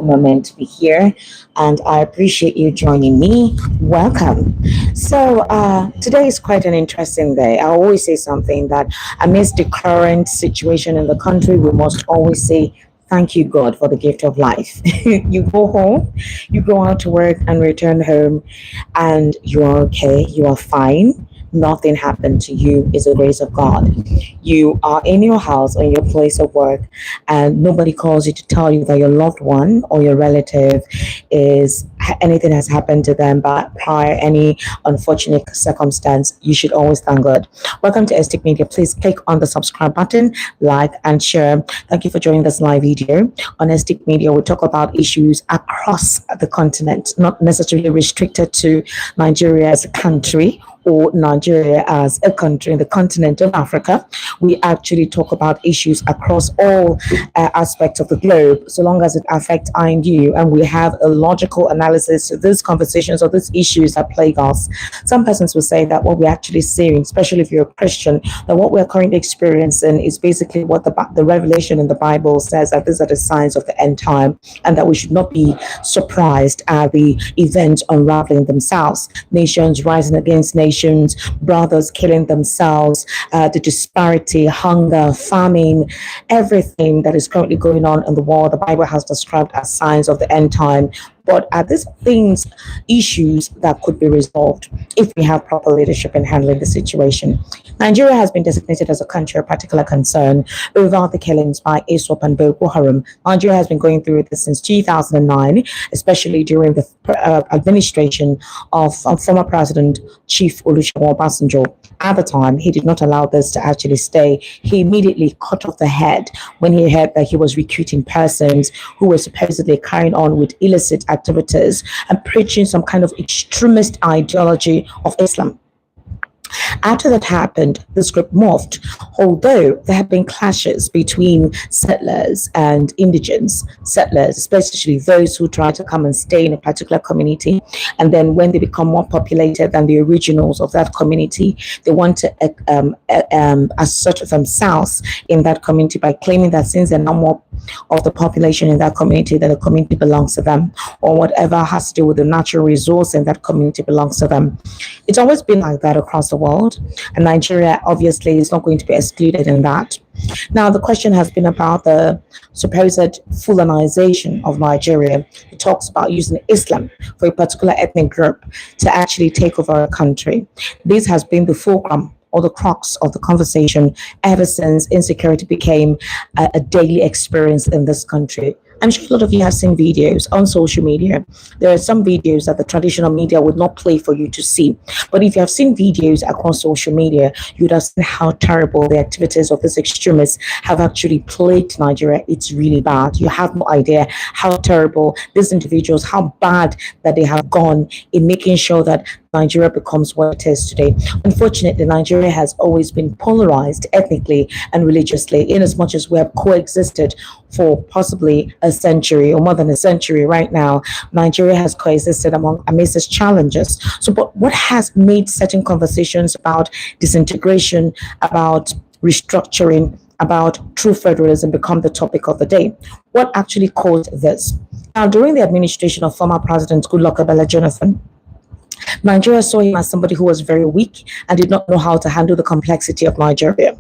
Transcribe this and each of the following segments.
moment to be here, and I appreciate you joining me. Welcome. Today is quite an interesting day. I always say something that amidst the current situation in the country, we must always say, thank you, God, for the gift of life. You go home, you go out to work and return home, and you are okay, you are fine. Nothing happened to you is a grace of God. You are in your house or in your place of work, and nobody calls you to tell you that your loved one or your relative is anything has happened to them, but prior any unfortunate circumstance, you should always thank God. Welcome to Airstrikes Media. Please click on the subscribe button, like and share. Thank you for joining this live video. On Airstrikes Media, we talk about issues across the continent, not necessarily restricted to Nigeria as a country or Nigeria as a country in the continent of Africa. We actually talk about issues across all aspects of the globe, so long as it affects I and you, and we have a logical analysis to these conversations or these issues that plague us. Some persons will say that what we're actually seeing, especially if you're a Christian, that what we're currently experiencing is basically what the revelation in the Bible says, that these are the signs of the end time, and that we should not be surprised at the events unraveling themselves. Nations rising against nations, brothers killing themselves, the disparity, hunger, famine, everything that is currently going on in the world, the Bible has described as signs of the end time. But are these things issues that could be resolved if we have proper leadership in handling the situation? Nigeria has been designated as a country of particular concern over the killings by ISWAP and Boko Haram. Nigeria has been going through this since 2009, especially during the administration of former President Chief Olusegun Obasanjo. At the time, he did not allow this to actually stay. He immediately cut off the head when he heard that he was recruiting persons who were supposedly carrying on with illicit activities and preaching some kind of extremist ideology of Islam. After that happened, this group morphed, although there have been clashes between settlers and indigenous settlers, especially those who try to come and stay in a particular community. And then when they become more populated than the originals of that community, they want to assert themselves in that community by claiming that since they're not more of the population in that community, then the community belongs to them, or whatever has to do with the natural resource in that community belongs to them. It's always been like that across the world, and Nigeria obviously is not going to be excluded in that. Now, the question has been about the supposed Fulanization of Nigeria. It talks about using Islam for a particular ethnic group to actually take over a country. This has been the fulcrum or the crux of the conversation ever since insecurity became a daily experience in this country. I'm sure a lot of you have seen videos on social media. There are some videos that the traditional media would not play for you to see. But if you have seen videos across social media, you would have seen how terrible the activities of these extremists have actually plagued Nigeria. It's really bad. You have no idea how terrible these individuals, how bad that they have gone in making sure that Nigeria becomes what it is today. Unfortunately, Nigeria has always been polarized ethnically and religiously, in as much as we have coexisted for possibly a century or more than a century right now. Nigeria has coexisted amidst its challenges. So, but what has made certain conversations about disintegration, about restructuring, about true federalism become the topic of the day? What actually caused this? Now, during the administration of former President Goodluck Ebele Jonathan, Nigeria saw him as somebody who was very weak and did not know how to handle the complexity of Nigeria.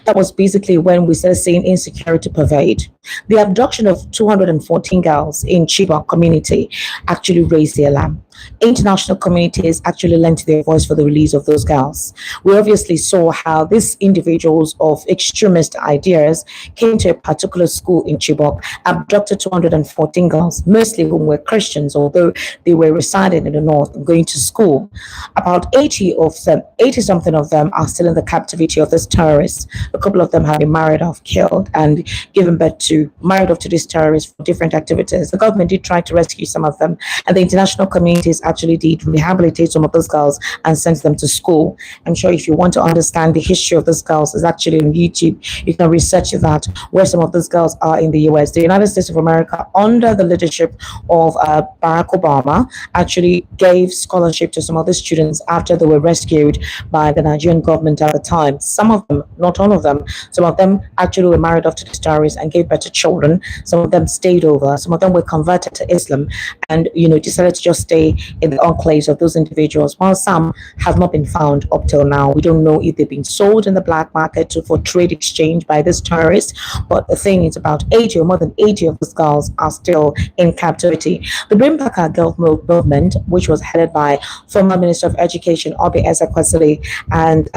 That was basically when we started seeing insecurity pervade. The abduction of 214 girls in Chibok community actually raised the alarm. International communities actually lent their voice for the release of those girls. We obviously saw how these individuals of extremist ideas came to a particular school in Chibok, abducted 214 girls, mostly whom were Christians, although they were residing in the north and going to school. About 80 something of them are still in the captivity of these terrorists. A couple of them have been married off, killed, and given birth to, married off to these terrorists for different activities. The government did try to rescue some of them, and the international communities actually did rehabilitate some of those girls and sent them to school. I'm sure if you want to understand the history of those girls, it's actually on YouTube. You can research that, where some of those girls are in the US. The United States of America, under the leadership of Barack Obama, actually gave scholarship to some of the students after they were rescued by the Nigerian government at the time. Some of them, not all of them, some of them actually were married off to the terrorists and gave birth wanted children. Some of them stayed over. Some of them were converted to Islam and, decided to just stay in the enclaves of those individuals, while some have not been found up till now. We don't know if they've been sold in the black market for trade exchange by this terrorist, but the thing is about 80 or more than 80 of those girls are still in captivity. The Bring Back Our Girl movement, which was headed by former Minister of Education Obi Ezekwesili and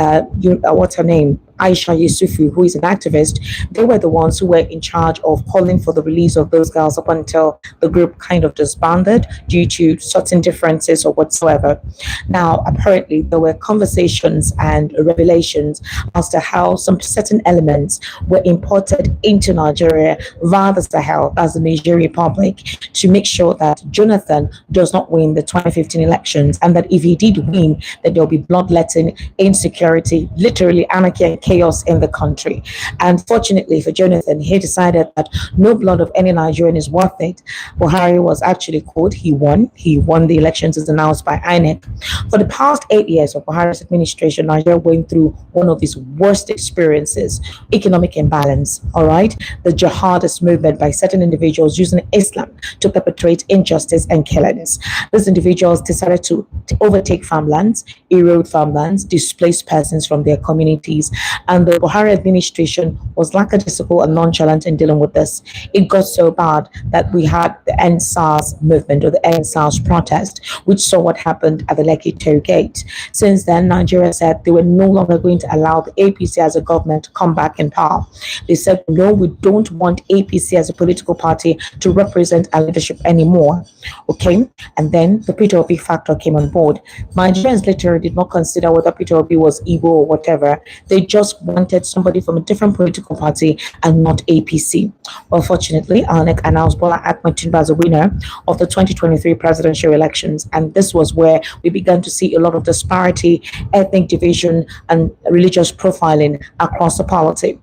what's her name? Aisha Yusufu, who is an activist, they were the ones who were in charge of calling for the release of those girls up until the group kind of disbanded due to certain differences or whatsoever. Now, apparently, there were conversations and revelations as to how some certain elements were imported into Nigeria via the Sahel, as the Niger Republic, to make sure that Jonathan does not win the 2015 elections, and that if he did win, that there will be bloodletting, insecurity, literally anarchy and chaos in the country. And fortunately for Jonathan, he decided that no blood of any Nigerian is worth it. Buhari was actually called. He won. He won the elections as announced by INEC. For the past 8 years of Buhari's administration, Nigeria went through one of its worst experiences: economic imbalance. All right, the jihadist movement by certain individuals using Islam to perpetrate injustice and killings. These individuals decided to overtake farmlands, erode farmlands, displace persons from their communities, and the Buhari administration was lackadaisical and nonchalant in dealing with this. It got so bad that we had the End SARS movement, or the End SARS protest, which saw what happened at the Lekki toll gate. Since then, Nigeria said they were no longer going to allow the APC as a government to come back in power. They said, no, we don't want APC as a political party to represent our leadership anymore. Okay, and then the Peter Obi factor came on board. Nigerians literally did not consider whether Peter Obi was Igbo or whatever. They just wanted somebody from a different political party and not APC. Well, fortunately, INEC announced Bola Ahmed Tinubu as a winner of the 2023 presidential elections, and this was where we began to see a lot of disparity, ethnic division, and religious profiling across the polity.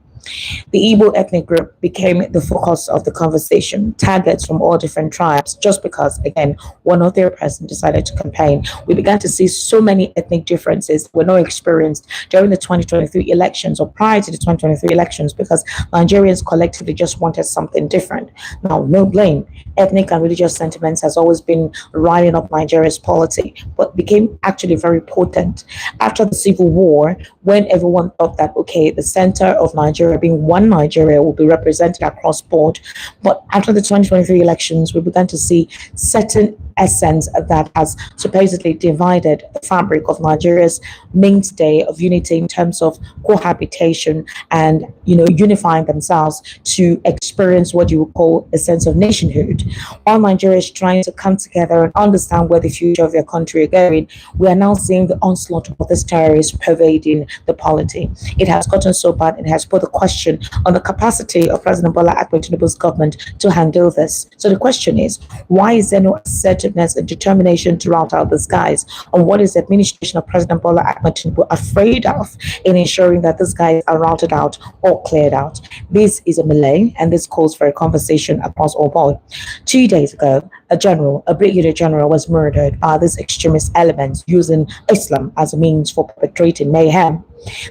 The Igbo ethnic group became the focus of the conversation, targets from all different tribes, just because, again, one of their presidents decided to campaign. We began to see so many ethnic differences that were not experienced during the 2023 elections or prior to the 2023 elections, because Nigerians collectively just wanted something different. Now, no blame. Ethnic and religious sentiments has always been riling up Nigeria's polity, but became actually very potent after the civil war, when everyone thought that, okay, the center of Nigeria being one Nigeria will be represented across board. But after the 2023 elections, we began to see certain essence that has supposedly divided the fabric of Nigeria's mainstay of unity in terms of cohabitation and, unifying themselves to experience what you would call a sense of nationhood. While Nigeria is trying to come together and understand where the future of their country is going, we are now seeing the onslaught of this terrorist pervading the polity. It has gotten so bad, it has put a question on the capacity of President Bola Ahmed Tinubu's government to handle this. So the question is, why is there no assertiveness and determination to rout out these guys? And what is the administration of President Bola Ahmed Tinubu afraid of in ensuring that these guys are routed out or cleared out? This is a melee, and this calls for a conversation across all board. 2 days ago, a brigadier general was murdered by these extremist elements using Islam as a means for perpetrating mayhem.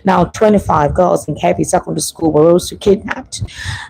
Now, 25 girls in Kebbi Secondary School were also kidnapped.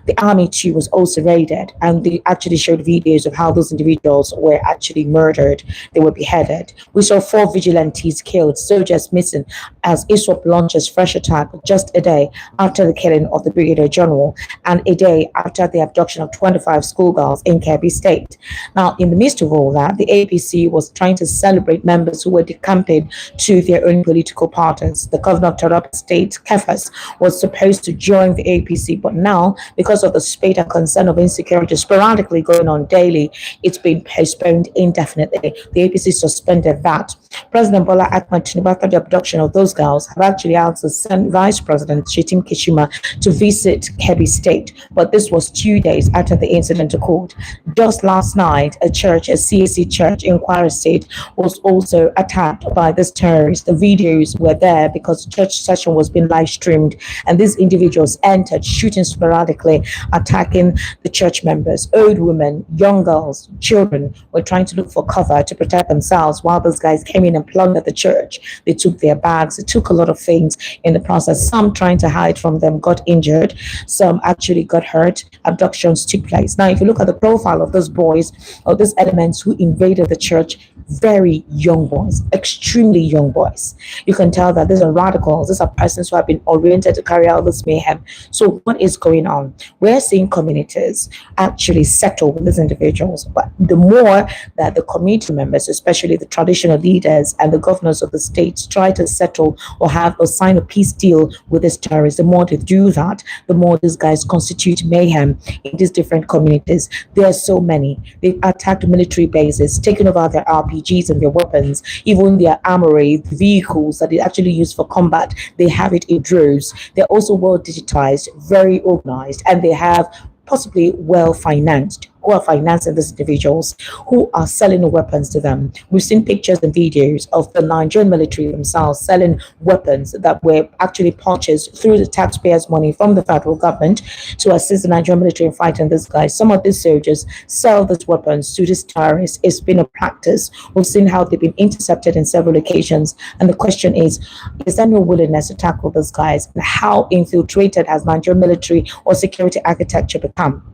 The army too was also raided, and they actually showed videos of how those individuals were actually murdered. They were beheaded. We saw 4 vigilantes killed, soldiers missing, as ISWAP launches fresh attack just a day after the killing of the brigadier general, and a day after the abduction of 25 schoolgirls in Kebbi State. Now, in the midst of all that, the APC was trying to celebrate members who were decamping to their own political parties. The governor of Taraba State, Kefas, was supposed to join the APC, but now, because of the spate and concern of insecurity sporadically going on daily, it's been postponed indefinitely. The APC suspended that. President Bola Ahmed Tinubu, after the abduction of those girls, have actually asked the Vice President Shetim Kishima to visit Kebbi State, but this was 2 days after the incident occurred. Just last night, a church, a CAC church in Kwara State, was also attacked by this terrorist. The videos were there because the church session was being live streamed, and these individuals entered, shooting sporadically, attacking the church members. Old women, young girls, children were trying to look for cover to protect themselves while those guys came in and plundered the church. They took their bags, they took a lot of things in the process. Some trying to hide from them got injured, some actually got hurt. Abductions took place. Now, if you look at the profile of those boys or those elements who invaded the church, very young boys, extremely young boys. You can tell that these are radicals, these are persons who have been oriented to carry out this mayhem. So what is going on? We're seeing communities actually settle with these individuals, but the more that the community members, especially the traditional leaders and the governors of the states, try to settle or have or sign a peace deal with these terrorists, the more they do that, the more these guys constitute mayhem in these different communities. There are so many. They've attacked military bases, taken over their RPGs and their weapons, even their armory, the vehicles that they actually use for combat. They have it in droves. They're also well digitized, very organized, and they have possibly well financed, who are financing these individuals, who are selling the weapons to them. We've seen pictures and videos of the Nigerian military themselves selling weapons that were actually purchased through the taxpayers' money from the federal government to assist the Nigerian military in fighting these guys. Some of these soldiers sell these weapons to these terrorists. It's been a practice. We've seen how they've been intercepted in several occasions. And the question is there no willingness to tackle these guys? And how infiltrated has Nigerian military or security architecture become?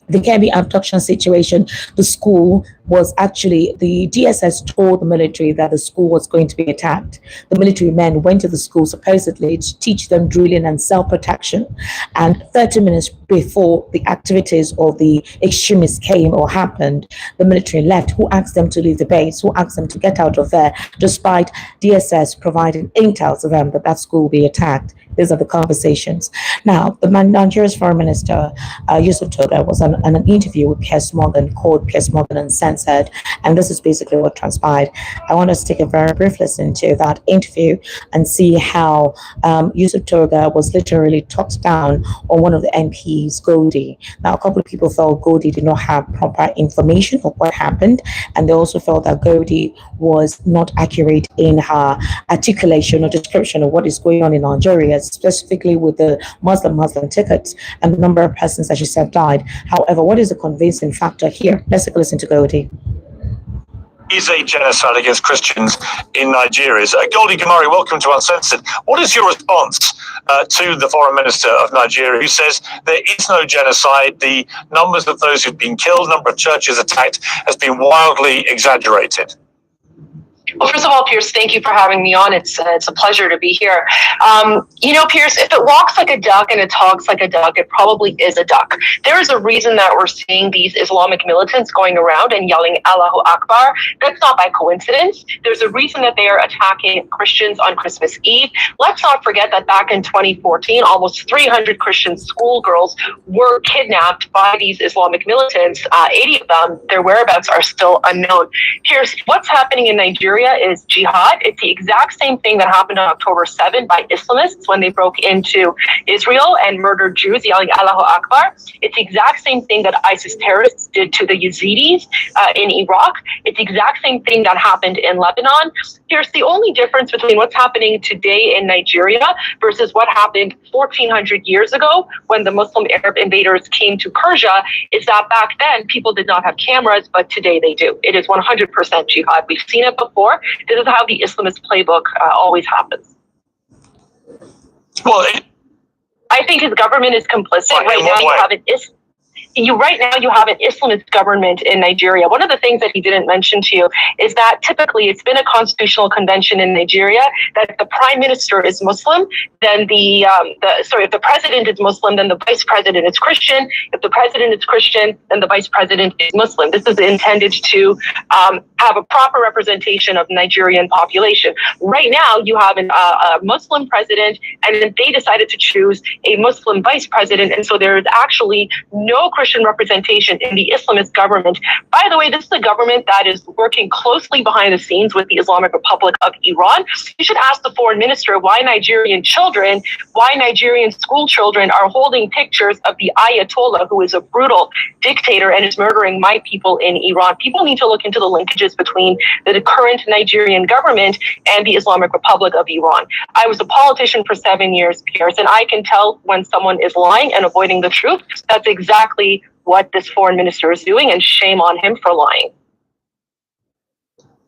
The Kebbi abduction situation, the school was actually, the DSS told the military that the school was going to be attacked. The military men went to the school supposedly to teach them drilling and self-protection. And 30 minutes before the activities of the extremists came or happened, the military left. Who asked them to leave the base? Who asked them to get out of there, despite DSS providing intel to them that that school will be attacked? These are the conversations. Now, the Nigeria's Foreign Minister, Yusuf Toga, was on an interview with Piers Morgan, called Piers Morgan Uncensored, and this is basically what transpired. I want us to take a very brief listen to that interview and see how Yusuf Toga was literally talked down on one of the MPs, Goldie. Now, a couple of people felt Goldie did not have proper information of what happened, and they also felt that Goldie was not accurate in her articulation or description of what is going on in Nigeria, specifically with the Muslim tickets and the number of persons that she said died. However, what is the convincing factor here? Let's take a listen to Goldie. Is a genocide against Christians in Nigeria. So, Goldie Gamari, welcome to Uncensored. What is your response to the Foreign Minister of Nigeria, who says there is no genocide? The numbers of those who've been killed, number of churches attacked, has been wildly exaggerated? Well, first of all, Piers, thank you for having me on. It's a pleasure to be here. Piers, if it walks like a duck and it talks like a duck, it probably is a duck. There is a reason that we're seeing these Islamic militants going around and yelling Allahu Akbar. That's not by coincidence. There's a reason that they are attacking Christians on Christmas Eve. Let's not forget that back in 2014, almost 300 Christian schoolgirls were kidnapped by these Islamic militants. 80 of them, their whereabouts are still unknown. Piers, what's happening in Nigeria is jihad. It's the exact same thing that happened on October 7 by Islamists when they broke into Israel and murdered Jews yelling Allahu Akbar. It's the exact same thing that ISIS terrorists did to the Yazidis in Iraq. It's the exact same thing that happened in Lebanon. Here's the only difference between what's happening today in Nigeria versus what happened 1400 years ago when the Muslim Arab invaders came to Persia is that back then people did not have cameras, but today they do. It is 100% jihad. We've seen it before. This is how the Islamist playbook always happens. Well, I think his government is complicit. Right now, you have an Islamist government in Nigeria. One of the things that he didn't mention to you is that typically it's been a constitutional convention in Nigeria that if the prime minister is Muslim, then if the president is Muslim, then the vice president is Christian. If the president is Christian, then the vice president is Muslim. This is intended to have a proper representation of the Nigerian population. Right now, you have a Muslim president, and then they decided to choose a Muslim vice president, and so there is actually no Christian Christian representation in the Islamist government. By the way, this is a government that is working closely behind the scenes with the Islamic Republic of Iran. You should ask the foreign minister why Nigerian school children are holding pictures of the Ayatollah, who is a brutal dictator and is murdering my people in Iran. People need to look into the linkages between the current Nigerian government and the Islamic Republic of Iran. I was a politician for 7 years, Pierce, and I can tell when someone is lying and avoiding the truth. That's exactly what this foreign minister is doing, and shame on him for lying.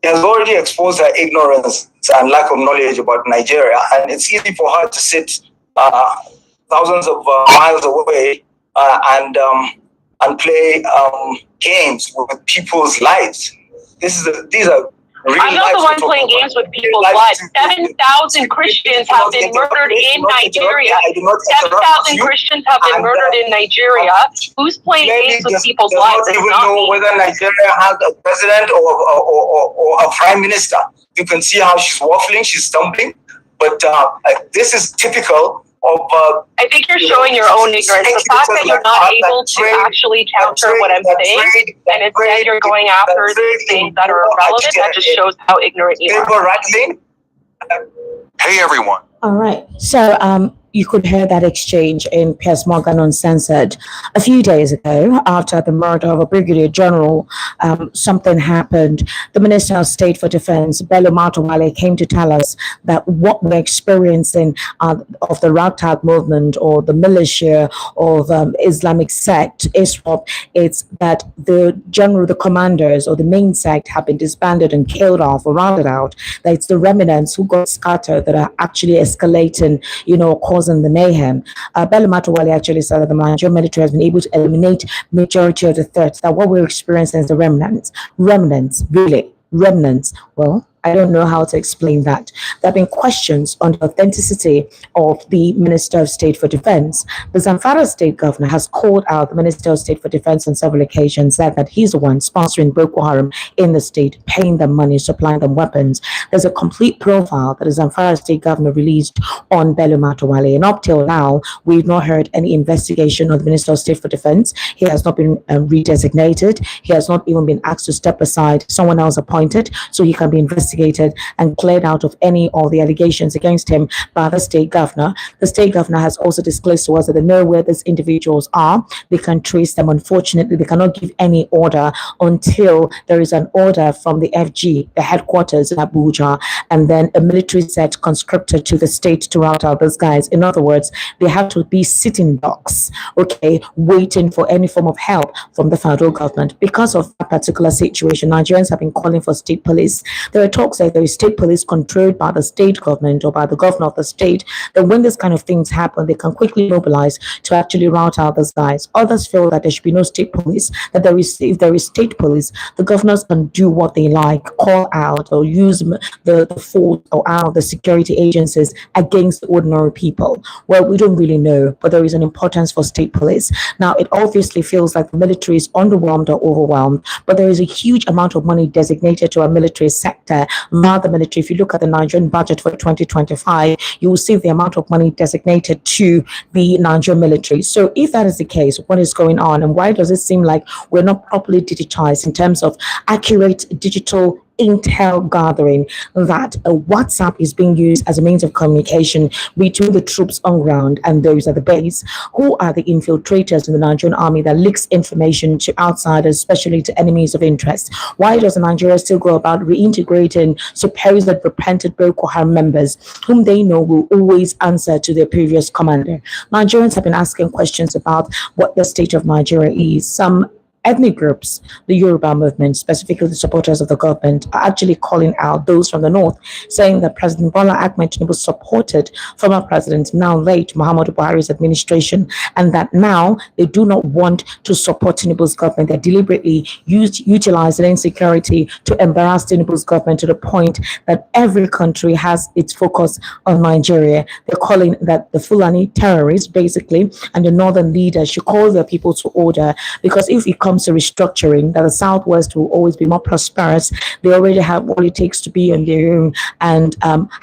He has already exposed her ignorance and lack of knowledge about Nigeria, and it's easy for her to sit thousands of miles away and play games with people's lives. These are real. I'm not the one playing games with people's lives. 7,000 Christians have been murdered in Nigeria. 7,000 Christians have been murdered in Nigeria. Who's playing games with people's lives? Does not even know whether Nigeria has a president or a prime minister. You can see how she's waffling, she's stumbling. But this is typical of... I think you're showing your own ignorance. The fact that you're not able to actually counter what I'm saying, and instead you're going after these things that are irrelevant, that just shows how ignorant you are. Hey, everyone. All right. So you could hear that exchange in Piers Morgan Uncensored a few days ago after the murder of a brigadier general. Something happened. The Minister of State for Defense, Bello Matowalle, came to tell us that what we're experiencing of the Ragtag movement or the militia of Islamic sect, ISWAP, it's that the commanders or the main sect have been disbanded and killed off or rounded out. That it's the remnants who got scattered that are actually escalating, causing the mayhem. Bello Matowalle actually said that the Nigerian military has been able to eliminate majority of the threats. That what we're experiencing is the remnants. Remnants, really. Remnants. Well, I don't know how to explain that. There have been questions on the authenticity of the Minister of State for Defense. The Zamfara State Governor has called out the Minister of State for Defense on several occasions, said that he's the one sponsoring Boko Haram in the state, paying them money, supplying them weapons. There's a complete profile that the Zamfara State Governor released on Bello Matowalle, and up till now, we've not heard any investigation of the Minister of State for Defense. He has not been redesignated. He has not even been asked to step aside, someone else appointed, so he can be investigated and cleared out of any of the allegations against him by the state governor. The state governor has also disclosed to us that they know where these individuals are. They can trace them. Unfortunately, they cannot give any order until there is an order from the FG, the headquarters in Abuja, and then a military set conscripted to the state to rout out those guys. In other words, they have to be sitting ducks, waiting for any form of help from the federal government. Because of that particular situation, Nigerians have been calling for state police. There are talks that there is state police controlled by the state government or by the governor of the state, that when this kind of things happen, they can quickly mobilize to actually rout out those guys. Others feel that there should be no state police, that if there is state police, the governors can do what they like, call out or use the force or out the security agencies against ordinary people. Well, we don't really know, but there is an importance for state police. Now, it obviously feels like the military is underwhelmed or overwhelmed, but there is a huge amount of money designated to our military sector. Now, the military, if you look at the Nigerian budget for 2025, you will see the amount of money designated to the Nigerian military. So if that is the case, what is going on, and why does it seem like we're not properly digitized in terms of accurate digital intel gathering, that WhatsApp is being used as a means of communication between the troops on ground and those at the base? Who are the infiltrators in the Nigerian army that leaks information to outsiders, especially to enemies of interest? Why does Nigeria still go about reintegrating supposed repentant Boko Haram members whom they know will always answer to their previous commander? Nigerians have been asking questions about what the state of Nigeria is. Some ethnic groups, the Yoruba movement, specifically the supporters of the government, are actually calling out those from the north, saying that President Bola Ahmed Tinubu supported former President, now late Muhammadu Buhari's administration, and that now they do not want to support Tinubu's government. They're deliberately utilizing insecurity to embarrass Tinubu's government to the point that every country has its focus on Nigeria. They're calling that the Fulani terrorists, basically, and the northern leaders should call their people to order, because if it comes to restructuring, that the Southwest will always be more prosperous. They already have what it takes to be on their own and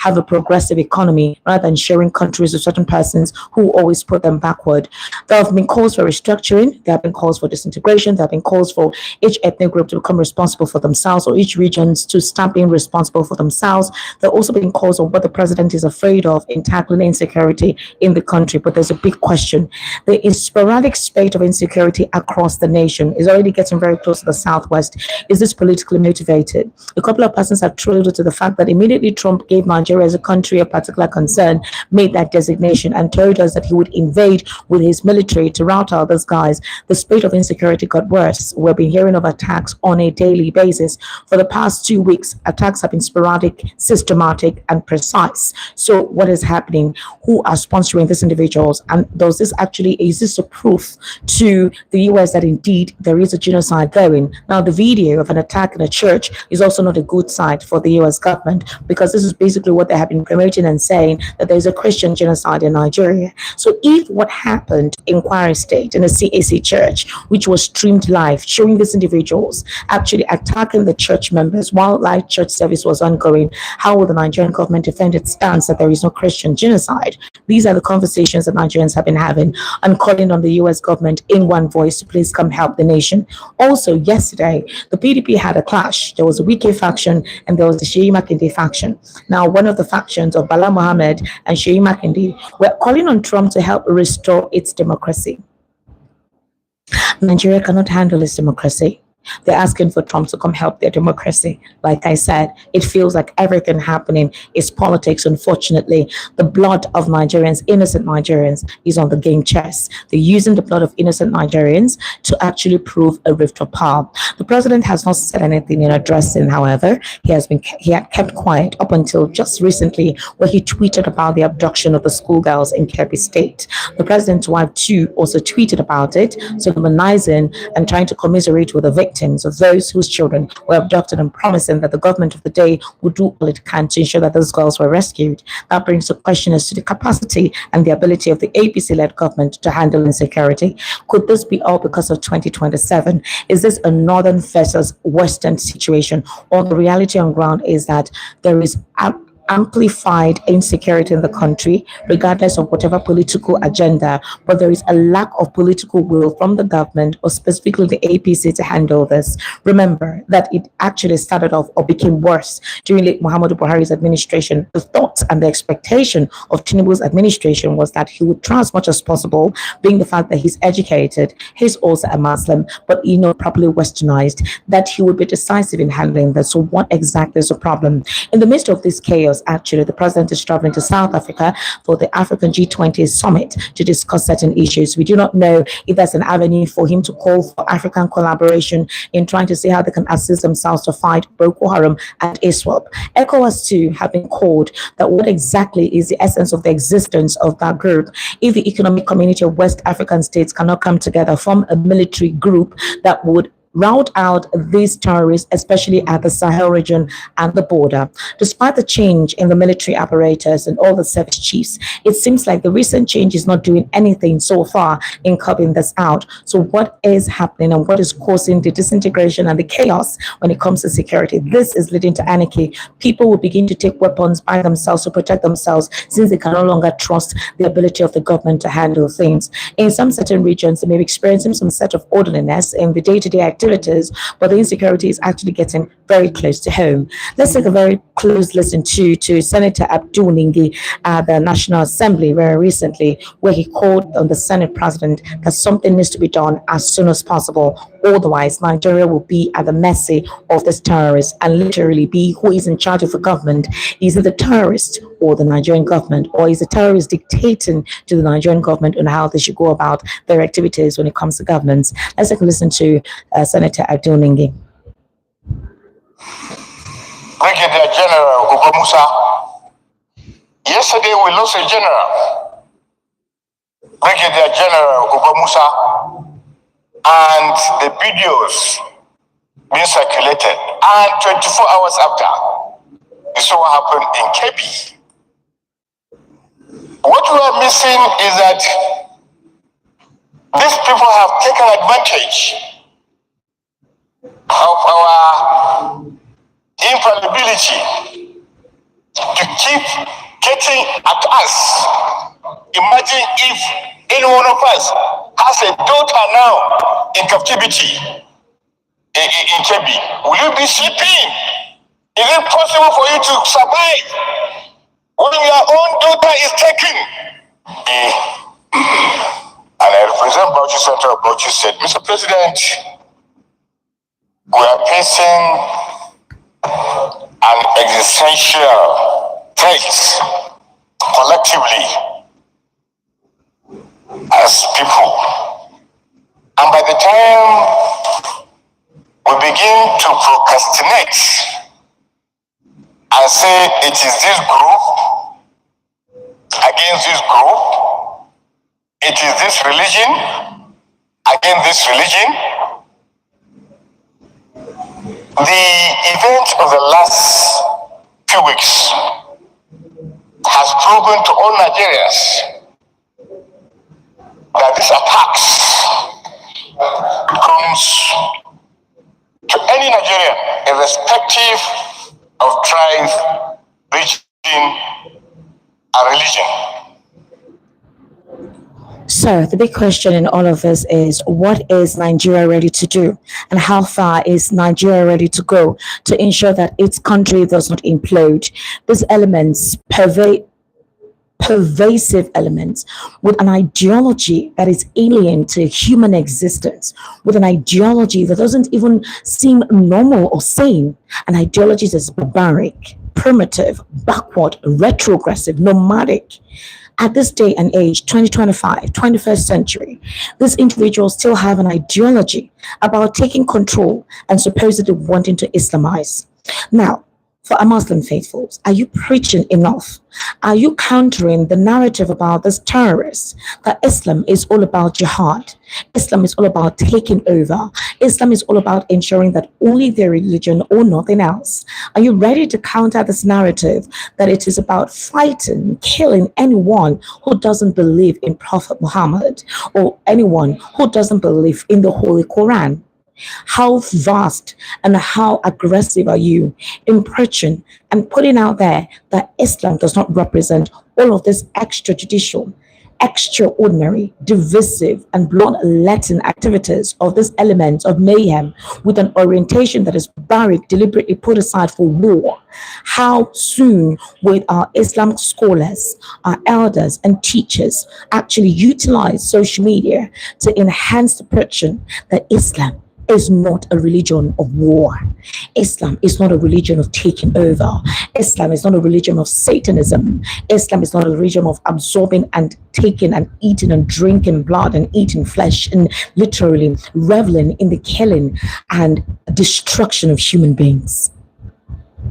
have a progressive economy rather than sharing countries with certain persons who always put them backward. There have been calls for restructuring, there have been calls for disintegration, there have been calls for each ethnic group to become responsible for themselves or each region to start being responsible for themselves. There have also been calls on what the president is afraid of in tackling insecurity in the country. But there's a big question. The sporadic spate of insecurity across the nation is already getting very close to the Southwest. Is this politically motivated? A couple of persons have trailed to the fact that immediately Trump gave Nigeria as a country of particular concern, made that designation, and told us that he would invade with his military to rout out those guys. The spate of insecurity got worse. We've been hearing of attacks on a daily basis. For the past 2 weeks, attacks have been sporadic, systematic, and precise. So what is happening? Who are sponsoring these individuals? And is this a proof to the US that indeed there is a genocide going? Now, the video of an attack in a church is also not a good sign for the US government, because this is basically what they have been promoting and saying, that there's a Christian genocide in Nigeria. So if what happened in Kwara State in a CAC church, which was streamed live, showing these individuals actually attacking the church members while live church service was ongoing, how will the Nigerian government defend its stance that there is no Christian genocide? These are the conversations that Nigerians have been having and calling on the US government in one voice to please come help the nation. Also, yesterday, the PDP had a clash. There was a Wike faction and there was the Sheyi Makinde faction. Now, one of the factions of Bala Mohammed and Sheyi Makinde were calling on Trump to help restore its democracy. Nigeria cannot handle its democracy. They're asking for Trump to come help their democracy. Like I said, it feels like everything happening is politics. Unfortunately, the blood of Nigerians, innocent Nigerians, is on the game chess. They're using the blood of innocent Nigerians to actually prove a rift of power. The president has not said anything in addressing, however. He had kept quiet up until just recently, where he tweeted about the abduction of the schoolgirls in Kebbi State. The president's wife too also tweeted about it, solemnizing and trying to commiserate with the victims of those whose children were abducted and promising that the government of the day would do all it can to ensure that those girls were rescued. That brings the question as to the capacity and the ability of the APC-led government to handle insecurity. Could this be all because of 2027? Is this a northern versus western situation? Or the reality on ground is that there is amplified insecurity in the country, regardless of whatever political agenda, but there is a lack of political will from the government, or specifically the APC, to handle this. Remember that it actually started off or became worse during late Muhammadu Buhari's administration. The thought and the expectation of Tinubu's administration was that he would try as much as possible, being the fact that he's educated, he's also a Muslim, but properly westernized, that he would be decisive in handling this. So what exactly is the problem? In the midst of this chaos, actually, the president is traveling to South Africa for the African G20 summit to discuss certain issues. We do not know if that's an avenue for him to call for African collaboration in trying to see how they can assist themselves to fight Boko Haram and ISWAP. ECOWAS too have been called. That what exactly is the essence of the existence of that group if the economic community of West African states cannot come together, form a military group that would rout out these terrorists, especially at the Sahel region and the border. Despite the change in the military apparatus and all the service chiefs, it seems like the recent change is not doing anything so far in curbing this out. So what is happening and what is causing the disintegration and the chaos when it comes to security? This is leading to anarchy. People will begin to take weapons by themselves to protect themselves, since they can no longer trust the ability of the government to handle things. In some certain regions, they may be experiencing some set of orderliness in the day-to-day activities, but the insecurity is actually getting very close to home. Let's take a very close listen to Senator Abdul Ningi at the National Assembly very recently, where he called on the Senate President that something needs to be done as soon as possible. Otherwise, Nigeria will be at the mercy of this terrorist and literally be who is in charge of the government. Is it the terrorist or the Nigerian government, or is the terrorist dictating to the Nigerian government on how they should go about their activities when it comes to governance? Let's take a listen to Senator Abdul Ningi. Brigadier General Musa. Yesterday we lost a general, Brigadier General Musa, and the videos being circulated. And 24 hours after, we saw what happened in Kebbi. What we are missing is that these people have taken advantage of our infallibility to keep getting at us. Imagine if any one of us has a daughter now in captivity in Kebbi. Will you be sleeping? Is it possible for you to survive when your own daughter is taken? And I represent Bauchi Central. Bauchi said, Mr. President, we are facing an existential threat collectively as people. And by the time we begin to procrastinate and say it is this group against this group, it is this religion against this religion, the event of the last few weeks has proven to all Nigerians that these attacks comes to any Nigerian, irrespective of tribe, region, and religion. So the big question in all of this is, what is Nigeria ready to do? And how far is Nigeria ready to go to ensure that its country does not implode? These elements, pervasive elements, with an ideology that is alien to human existence, with an ideology that doesn't even seem normal or sane, an ideology that is barbaric, primitive, backward, retrogressive, nomadic. At this day and age, 2025, 21st century, these individuals still have an ideology about taking control and supposedly wanting to Islamize. Now, for our Muslim faithfuls, are you preaching enough? Are you countering the narrative about this terrorists that Islam is all about jihad? Islam is all about taking over. Islam is all about ensuring that only their religion or nothing else. Are you ready to counter this narrative that it is about fighting, killing anyone who doesn't believe in Prophet Muhammad or anyone who doesn't believe in the Holy Quran? How vast and how aggressive are you in preaching and putting out there that Islam does not represent all of this extrajudicial, extraordinary, divisive, and bloodletting activities of this element of mayhem with an orientation that is barbaric, deliberately put aside for war? How soon will our Islamic scholars, our elders and teachers actually utilize social media to enhance the preaching that Islam is not a religion of war. Islam is not a religion of taking over. Islam is not a religion of Satanism. Islam is not a religion of absorbing and taking and eating and drinking blood and eating flesh and literally reveling in the killing and destruction of human beings.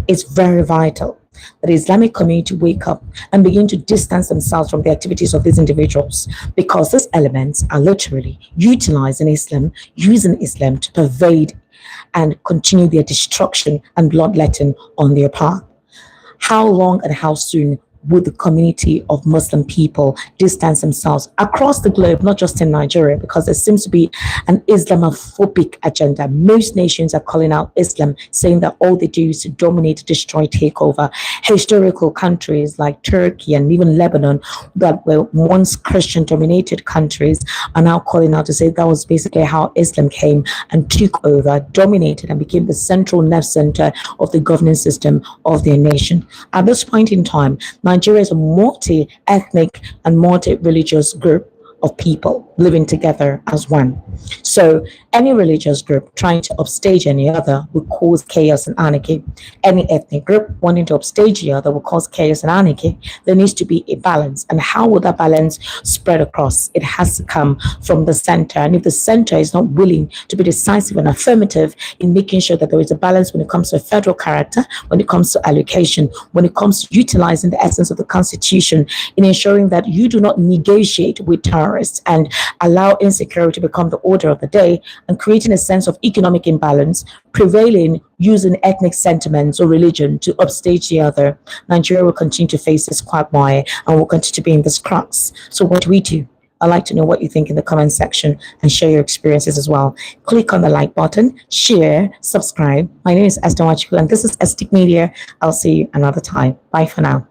It's very vital that the Islamic community wake up and begin to distance themselves from the activities of these individuals, because these elements are literally utilizing Islam, using Islam to pervade and continue their destruction and bloodletting on their path. How long and how soon would the community of Muslim people distance themselves across the globe, not just in Nigeria, because there seems to be an Islamophobic agenda. Most nations are calling out Islam, saying that all they do is to dominate, destroy, take over. Historical countries like Turkey and even Lebanon, that were once Christian-dominated countries, are now calling out to say that was basically how Islam came and took over, dominated, and became the central nerve center of the governing system of their nation. At this point in time, Nigeria is a multi-ethnic and multi-religious group of people living together as one. So any religious group trying to upstage any other will cause chaos and anarchy. Any ethnic group wanting to upstage the other will cause chaos and anarchy. There needs to be a balance. And how will that balance spread across? It has to come from the center. And if the center is not willing to be decisive and affirmative in making sure that there is a balance when it comes to a federal character, when it comes to allocation, when it comes to utilizing the essence of the Constitution, in ensuring that you do not negotiate with terrorists and allow insecurity to become the order of the day, and creating a sense of economic imbalance, prevailing using ethnic sentiments or religion to upstage the other, Nigeria will continue to face this quagmire and will continue to be in this crux. So what do we do I'd like to know what you think in the comment section and share your experiences as well. Click on the like button, share, subscribe. My name is Esther Wachiku, and this is Estic Media. I'll see you another time. Bye for now.